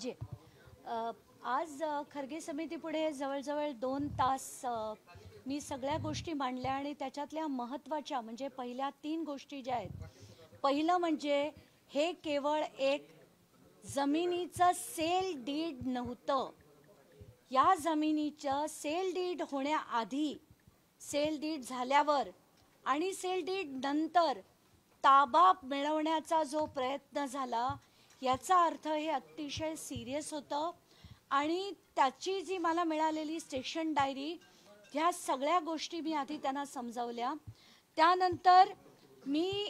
जे आज खर्गे समितीपुढे जवळजवळ 2 तास मी सगळ्या गोष्टी मांडल्या आणि त्याच्यातल्या महत्त्वाच्या म्हणजे पहिल्या 3 गोष्टी ज्या आहेत, पहिलं म्हणजे हे केवळ एक जमिनीचं सेल डीड नव्हतं. या जमिनीचं सेल डीड होण्याआधी, सेल डीड झाल्यावर आणि सेल डीड नंतर ताबा मिळवण्याचा जो प्रयत्न झाला याचा अर्थ हे अतिशय सिरियस होतं. आणि त्याची जी मला मिळालेली स्टेशन डायरी, ह्या सगळ्या गोष्टी मी आधी त्यांना समजावल्या. त्यानंतर मी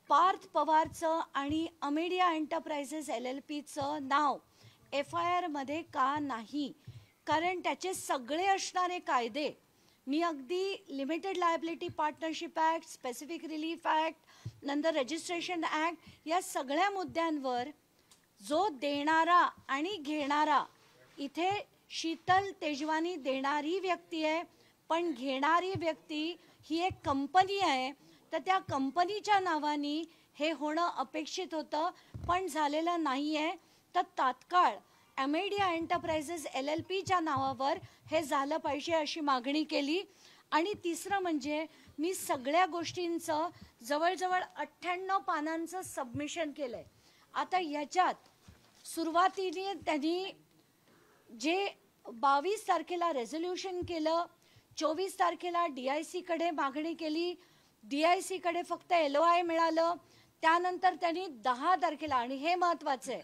पार्थ पवारचं आणि अमेडिया एंटरप्राइजेस LLPचं नाव FIR मध्ये का नाही, कारण त्याचे सगळे असणारे कायदे मी अगदी limited liability partnership act, specific relief act, नंतर रजिस्ट्रेशन ॲक्ट, या सगळ्या मुद्द्यांवर जो देणारा आणि घेणारा, इथे शीतल तेजवानी देणारी व्यक्ती आहे, पण घेणारी व्यक्ती ही एक कंपनी आहे. तर त्या कंपनीच्या नावाने हे होणं अपेक्षित होतं, पण झालेलं नाही आहे. तर तात्काळ अमेडिया एंटरप्राइजेस LLPच्या नावावर हे झालं पाहिजे अशी मागणी केली. आणि तिसरं म्हणजे मी सगळ्या गोष्टींचं जवळजवळ 98 पानांचं सबमिशन केलं आहे. आता याच्यात सुरुवातीने त्यांनी जे 22 तारखेला रेझोल्युशन केलं, 24 तारखेला DIC कडे मागणी केली, DIC कडे फक्त LOI मिळालं. त्यानंतर त्यांनी 10 तारखेला, आणि हे महत्त्वाचं आहे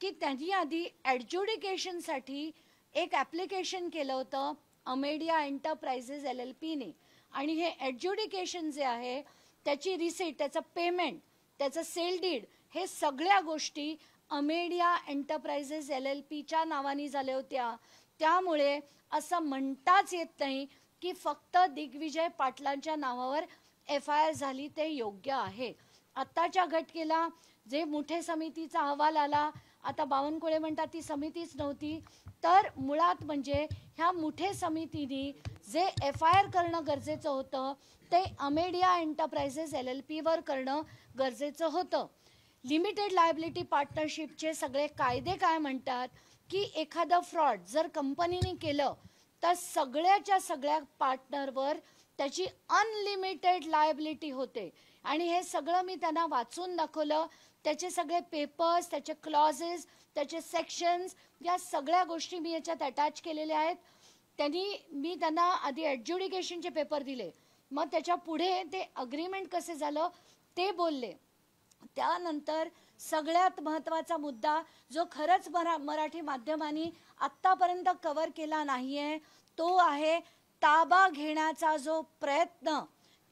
की त्यांनी आधी ॲडज्युडिकेशनसाठी एक ॲप्लिकेशन केलं होतं अमेडिया एंटरप्राइजेस LLPने, आणि हे ॲडज्युडिकेशन जे आहे त्याची रिसीट, त्याचं पेमेंट, त्याचं सेल डीड, हे सगळ्या गोष्टी अमेडिया एंटरप्राइजेस LLPच्या नावाने झाल्या होत्या. त्यामुळे असं म्हणताच येत नाही की फक्त दिग्विजय पाटलांच्या नावावर FIR झाली ते योग्य आहे. आत्ताच्या घटकेला जे मुठे समितीचा अहवाल आला, आता बावनकुळे म्हणतात ती समितीच नव्हती, तर मुळात म्हणजे ह्या मुठे समितीने जे FIR करणं गरजेचं होतं ते अमेडिया एंटरप्राइजेस LLPवर करणं गरजेचं होतं. लिमिटेड लायबिलिटी पार्टनरशिपचे सगळे कायदे काय म्हणतात की एखादं फ्रॉड जर कंपनीने केलं तर सगळ्याच्या सगळ्या पार्टनरवर त्याची अनलिमिटेड लायबिलिटी होते. आणि हे सगळं मी त्यांना वाचून दाखवलं. त्याचे सगळे पेपर्स, त्याचे क्लॉजेस, त्याचे सेक्शन्स, या सगळ्या गोष्टी मी याच्यात अटॅच केलेल्या आहेत. मी त्यांना आधी ॲडज्युडिकेशनचे पेपर दिले, मग त्याच्या पुढे ते अग्रीमेंट कसे झालं ते बोलले. त्यानंतर सगळ्यात महत्त्वाचा मुद्दा जो खरंच मराठी माध्यमांनी आत्तापर्यंत कव्हर केला नाही आहे तो आहे ताबा घेण्याचा जो प्रयत्न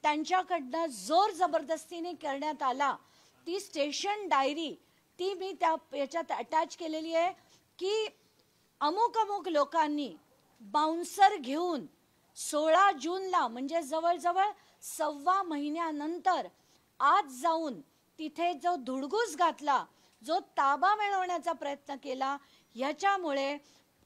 त्यांच्याकडनं जोर जबरदस्तीने करण्यात आला. ती स्टेशन डायरी ती मी याच्यात अटॅच केलेली आहे की अमुक अमुक लोकांनी बाउन्सर घेऊन 16 जूनला म्हणजे जवळजवळ 1.25 महिन्यानंतर आज जाऊन तिथे जो धुडगूस घातला, जो ताबा मिळवण्याचा प्रयत्न केला, ह्याच्यामुळे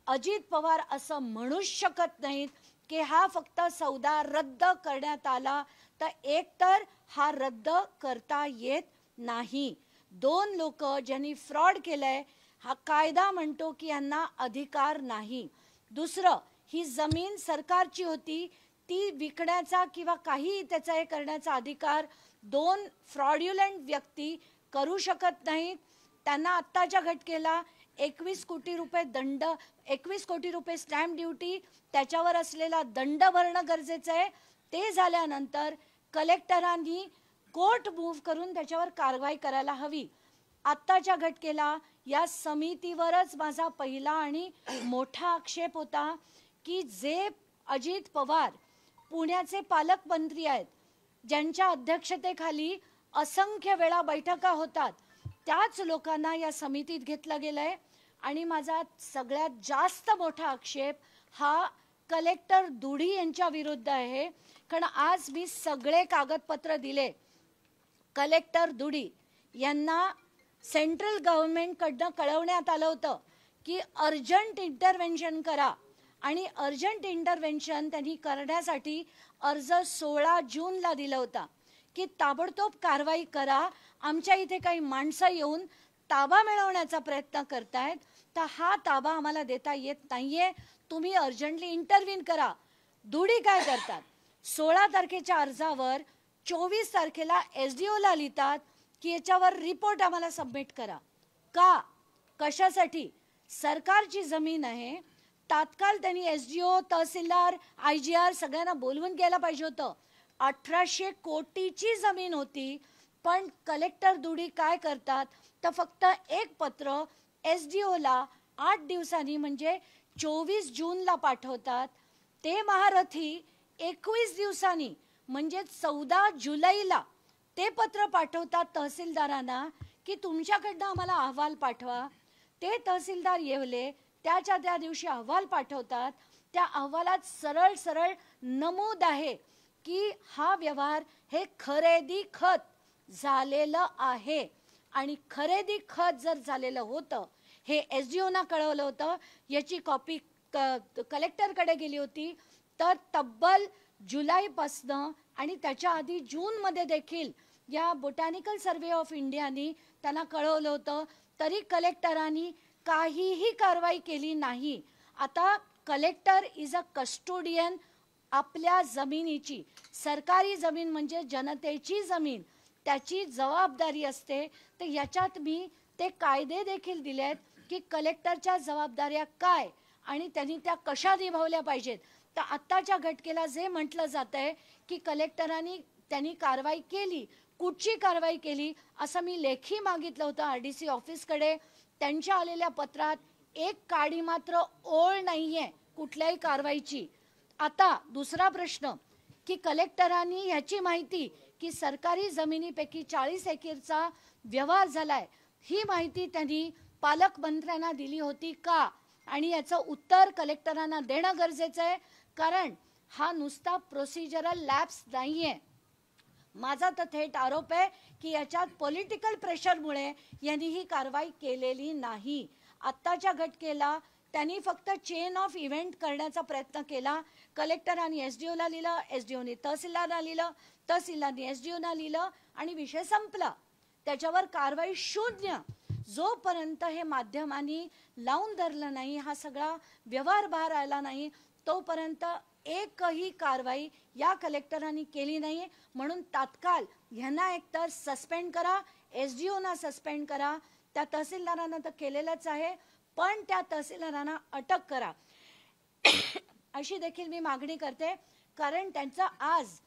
अजित पवार असं म्हणूच शकत नाहीत की हा फक्त सौदा रद्द करण्यात आला, तर एकतर हा रद्द करता येत नाही. 2 लोक ज्यांनी फ्रॉड केलंय, हा कायदा म्हणतो की यांना अधिकार नाही. दुसरं, ही जमीन सरकारची होती, ती विकण्याचा किंवा काही त्याचा हे करण्याचा अधिकार 2 फ्रॉड्युलंट व्यक्ती करू शकत नाहीत. त्यांना आत्ताच्या घटकेला 21 कोटी रुपये दंड, 21 कोटी रुपये स्टॅम्प ड्युटी, त्याच्यावर असलेला दंड भरणं गरजेचं आहे. ते झाल्यानंतर कलेक्टरांनी कोर्ट मूव्ह करून त्याच्यावर कारवाई करायला हवी. आत्ताच्या घटकेला या समितीवरच माझा पहिला आणि मोठा आक्षेप होता की जे अजित पवार पुण्याचे पालकमंत्री आहेत, ज्यांच्या अध्यक्षतेखाली असंख्य वेळा बैठका होतात, त्याच लोकांना या समितीत घेतलं गेलंय. आणि माझा सगळ्यात जास्त मोठा आक्षेप हा कलेक्टर दुडी यांच्या विरुद्ध आहे. कारण आज मी सगळे कागदपत्र दिले. कलेक्टर दुडी यांना सेंट्रल गव्हर्नमेंटकडनं कळवण्यात आलं होतं की अर्जंट इंटरव्हेन्शन करा, आणि अर्जंट इंटरव्हेन्शन त्यांनी करण्यासाठी अर्ज 16 जूनला दिला होता की ताबडतोब कारवाई करा, आमच्या इथे काही माणसं येऊन ताबा मिळवण्याचा प्रयत्न करतायत. तर हा ताबा आम्हाला देता येत नाहीये, तुम्ही अर्जंटली इंटरव्हीन करा. दुडी काय करतात, 16 तारखेच्या अर्जावर 24 तारखेला SDO ला लिहितात की याच्यावर रिपोर्ट आम्हाला सबमिट करा. का, कशासाठी? सरकारची जमीन आहे, तात्काळ त्यांनी SDO, तहसीलदार, IGR सगळ्यांना बोलवून घ्यायला पाहिजे होतं. 1800 कोटीची जमीन होती, पण कलेक्टर दुडी काय करतात, तर फक्त एक पत्र SDO ला 8 दिवसांनी म्हणजे 24 जूनला पाठवतात. ते महारथी 21 दिवसांनी म्हणजे 14 जुलैला ते पत्र पाठवतात तहसीलदारांना की तुमच्याकडनं आम्हाला अहवाल पाठवा. ते तहसीलदार येवले त्याच्या त्या दिवशी अहवाल पाठवतात. त्या अहवालात सरळ सरळ नमूद आहे की हा व्यवहार हे खरेदी खत झालेलं आहे आणि खरेदी खत जर झालेलं होतं हे SDO ना कळवलं होतं. याची कॉपी कलेक्टरकडे गेली होती. तर तब्बल जुलैपासनं आणि त्याच्या आधी जूनमध्ये देखील या बोटॅनिकल सर्वे ऑफ इंडियानी त्यांना कळवलं होतं, तरी कलेक्टरांनी काहीही कारवाई केली नाही. आता कलेक्टर इज अ कस्टोडियन आपल्या जमिनीची. सरकारी जमीन म्हणजे जनतेची जमीन, त्याची जबाबदारी असते. तर याच्यात मी ते कायदे देखील दिलेत की कलेक्टरच्या जबाबदाऱ्या काय आणि त्यांनी त्या कशा निभावल्या पाहिजेत. तर आत्ताच्या घटकेला जे म्हटलं जात आहे की कलेक्टरांनी त्यांनी कारवाई केली, कुठची कारवाई केली असं मी लेखी मागितलं होतं RDC ऑफिसकडे. त्यांच्या आलेल्या पत्रात एक काडी मात्र ओळ नाहीये कुठल्याही कारवाईची. आता दुसरा प्रश्न की कलेक्टरांनी ह्याची माहिती की सरकारी जमिनीपैकी 40 एकरचा व्यवहार झालाय, ही माहिती त्यांनी पालकमंत्र्यांना दिली होती का, आणि याचं उत्तर कलेक्टरांना देणं गरजेचं आहे. कारण हा नुसता प्रोसिजरल लॅप्स नाहीये. माझा तर थेट आरोप आहे की याच्यात पॉलिटिकल प्रेशरमुळे यांनी ही कारवाई केलेली नाही. आत्ताच्या घटकेला त्यांनी फक्त चेन ऑफ इव्हेंट करण्याचा प्रयत्न केला. कलेक्टरांनी SDO ला लिहिलं, SDOनी तहसीलदारला लिहिलं, तहसीलदारनी SDO ला लिहिलं आणि विषय संपला. त्याच्यावर कारवाई शून्य. जोपर्यंत हे माध्यमांनी लावून धरलं नाही, हा सगळा व्यवहार बाहेर आला नाही, तोपर्यंत एकही कारवाई या कलेक्टरांनी केली नाही. म्हणून तात्काळ ह्यांना एकतर सस्पेंड करा, SDO ना सस्पेंड करा. त्या तहसीलदारांना तर केलेलंच आहे, पण त्या तहसीलदारांना अटक करा अशी देखील मी मागणी करते. कारण त्यांचं आज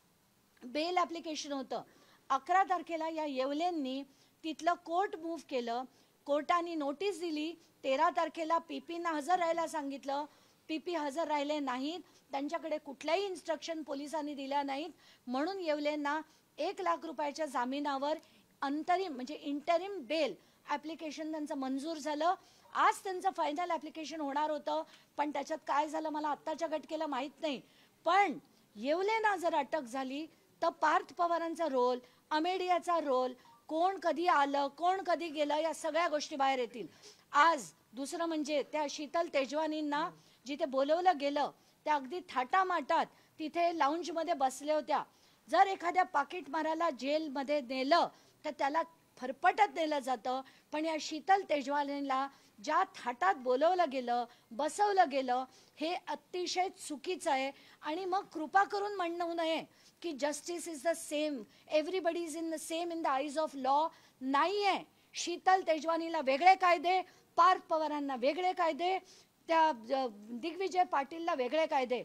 बेल ॲप्लिकेशन होतं. 11 तारखेला या येवलेंनी तिथलं कोर्ट मूव्ह केलं. कोर्टाने नोटीस दिली. 13 तारखेला PP-ना हजर राहायला सांगितलं. PP हजर राहिले नाहीत. त्यांच्याकडे कुठल्याही इन्स्ट्रक्शन पोलिसांनी दिल्या नाहीत. म्हणून येवलेंना 1 लाख रुपयाच्या जामिनावर अंतरिम म्हणजे इंटरिम बेल ॲप्लिकेशन त्यांचं मंजूर झालं. आज त्यांचं फायनल ॲप्लिकेशन होणार होतं, पण त्याच्यात काय झालं मला आत्ताच्या घटकेला माहीत नाही. पण येवलेंना जर अटक झाली तर पार्थ पवारांचा रोल, अमेडियाचा रोल, कोण कधी आलं, कोण कधी गेलं, या सगळ्या गोष्टी बाहेर येतील. आज दुसरं म्हणजे त्या शीतल तेजवानींना जिथे बोलवलं गेलं त्या अगदी थाटामाटात तिथे लाऊंजमध्ये बसल्या होत्या. जर एखाद्या पाकिट मारायला जेलमध्ये नेलं तर त्याला फरफटत नेलं जातं, पण या शीतल तेजवानीला ज्या थाटात बोलवलं गेलं, बसवलं गेलं, हे अतिशय चुकीचं आहे. आणि मग कृपा करून म्हणू नये की justice is the same, everybody is in the same in the eyes of law. नाही आहे. शीतल तेजवानीला वेगळे कायदे, पार्थ पवारांना वेगळे कायदे, त्या दिग्विजय पाटीलला वेगळे कायदे.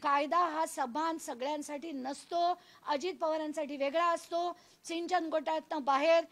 कायदा हा समान सगळ्यांसाठी नसतो. अजित पवारांसाठी वेगळा असतो. सिंचन घोटाळ्यातनं बाहेर,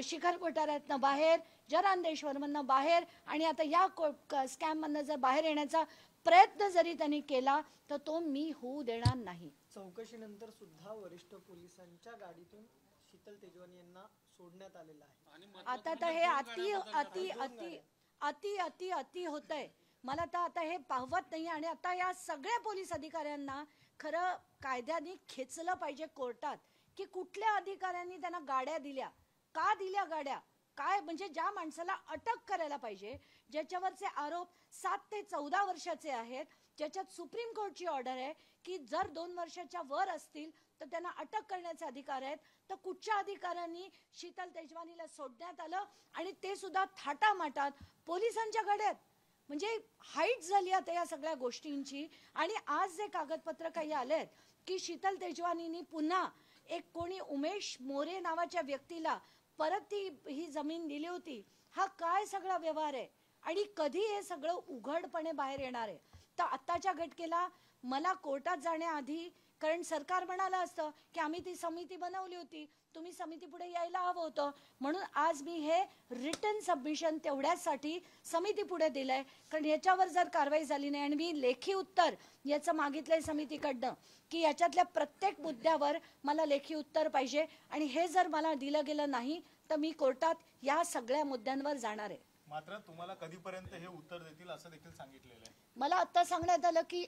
शिखर घोटाळ्यातनं बाहेर, जरांदेश्वरमधनं बाहेर, आणि आता या स्कॅममधनं जर बाहेर येण्याचा प्रयत्न जरी त्यांनी केला तर तो मी होऊ देणार नाही. चौकशीनंतर सुद्धा वरिष्ठ पोलिसांच्या गाडीतून शीतल तेजवानी यांना सोडण्यात आलेलं आहे. आता तर हे अति अति अति अति अति अति होतंय. मला तर आता हे पाहवत नाही. आणि आता या सगळ्या पोलीस अधिकाऱ्यांना खरं कायद्याने खेचलं पाहिजे कोर्टात की कुठल्या अधिकाऱ्यांनी त्यांना गाड्या दिल्या, का दिल्या गाड्या, काय म्हणजे ज्या माणसाला अटक करायला पाहिजे, ज्याच्यावरचे आरोप 7 ते 14 वर्षाचे आहेत, ज्याच्यात सुप्रीम कोर्टची ऑर्डर आहे की जर 2 वर्षाच्या वर असतील तर त्यांना अटक करण्याचे अधिकार आहेत, तर कुठच्या अधिकाऱ्यांनी शीतल तेजवानीला सोडण्यात आलं आणि ते सुद्धा थाटामाटात पोलिसांच्या गाड्यात. म्हणजे हाईट झाली आता या सगळ्या गोष्टींची. आणि आज जे कागदपत्र काही आलेत की शीतल तेजवानींनी पुन्हा एक कोणी उमेश मोरे नावाच्या व्यक्तीला परत ही जमीन दिली होती, हा काय सगळा व्यवहार आहे आणि कधी हे सगळं उघडपणे बाहेर येणार आहे. तर आत्ताच्या घटकेला मला कोर्टात जाण्याआधी, कारण सरकार म्हणालं असतं की आम्ही ती समिती बनवली होती, तुम्ही समिती पुढे यायला हवं होतं, म्हणून आज मी हे रिटन सबमिशन तेवढ्यासाठी समिती पुढे दिलंय. कारण याच्यावर जर कारवाई झाली नाही आणि मी लेखी उत्तर याचं मागितलंय समितीकडनं की याच्यातल्या प्रत्येक मुद्द्यावर मला लेखी उत्तर पाहिजे, आणि हे जर मला दिलं गेलं नाही तर मी कोर्टात या सगळ्या मुद्द्यांवर जाणार आहे. मात्र तुम्हाला कधीपर्यंत हे उत्तर देतील असं देखील सांगितलेलं आहे. मला आता सांगण्यात आलं की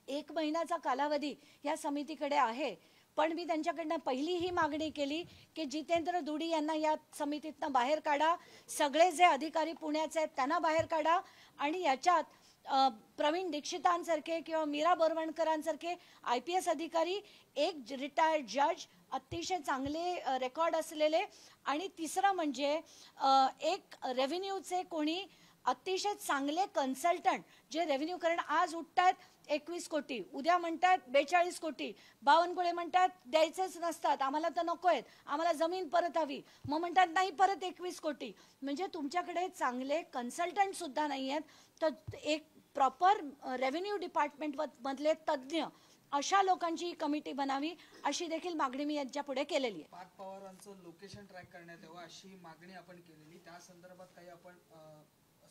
1 महिन्याचा कालावधी या समितीकडे आहे, पण मी त्यांच्याकडनं पहिली ही मागणी केली की जितेंद्र दुडी यांना या समितीतनं बाहेर काढा, सगळे जे अधिकारी पुण्याचे आहेत त्यांना बाहेर काढा, आणि याच्यात प्रवीण दीक्षितांसारखे किंवा मीरा बोरवणकरांसारखे IPS अधिकारी, एक रिटायर्ड जज, अतिशय चांगले रेकॉर्ड असलेले, आणि तिसरं म्हणजे एक रेव्हेन्यूचे कोणी अतिशय चांगले कन्सल्टंट जे रेव्हेन्यू, कारण आज उठतात 21 कोटी, उद्या म्हणतात 42 कोटी, बावनकुळे म्हणतात द्यायचेच नसतात, आम्हाला तर नको आहेत, आम्हाला जमीन परत हवी, मग म्हणतात नाही परत 21 कोटी. म्हणजे तुमच्याकडे चांगले कन्सल्टंट सुद्धा नाही आहेत. तर एक प्रॉपर रेव्हेन्यू डिपार्टमेंट मधले तज्ज्ञ अशा लोकांची कमिटी बनावी, अशी देखील मागणी मी यांच्या पुढे केलेली आहे. पार्थ पवारांचं लोकेशन ट्रॅक करण्यात यावं अशी मागणी आपण केलेली, त्या संदर्भात काही आपण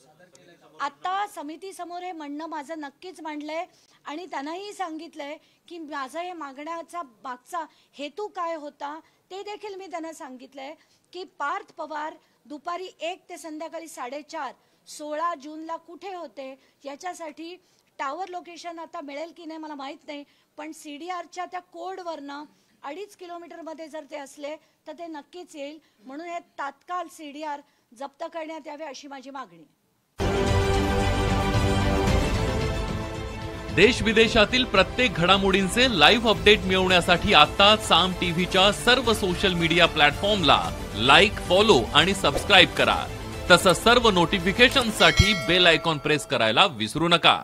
सादर केलंय का? आता समिती समोर हे म्हणणं माझं नक्कीच मांडलंय, आणि त्यांनाही सांगितलंय की माझं हे मागण्याचा मागचा हेतू काय होता ते देखील मी त्यांना सांगितलंय की पार्थ पवार दुपारी 1 ते संध्याकाळी 4:30 16 जूनला कुठे होते याच्यासाठी टावर लोकेशन आता मिळेल की नाही मला माहित नाही, पण CDRच्या त्या कोडवरनं 2.5 किलोमीटरमध्ये जर ते असले तर ते नक्कीच येईल. म्हणून हे तात्काळ CDR जप्त करण्यात यावे अशी माझी मागणी. देश विदेशातील प्रत्येक घडामोडींचे लाईव्ह अपडेट मिळवण्यासाठी आता साम टीव्हीच्या सर्व सोशल मीडिया प्लॅटफॉर्मला लाईक, फॉलो आणि सबस्क्राईब करा. तसंच सर्व नोटिफिकेशनसाठी बेल आयकॉन प्रेस करायला विसरू नका.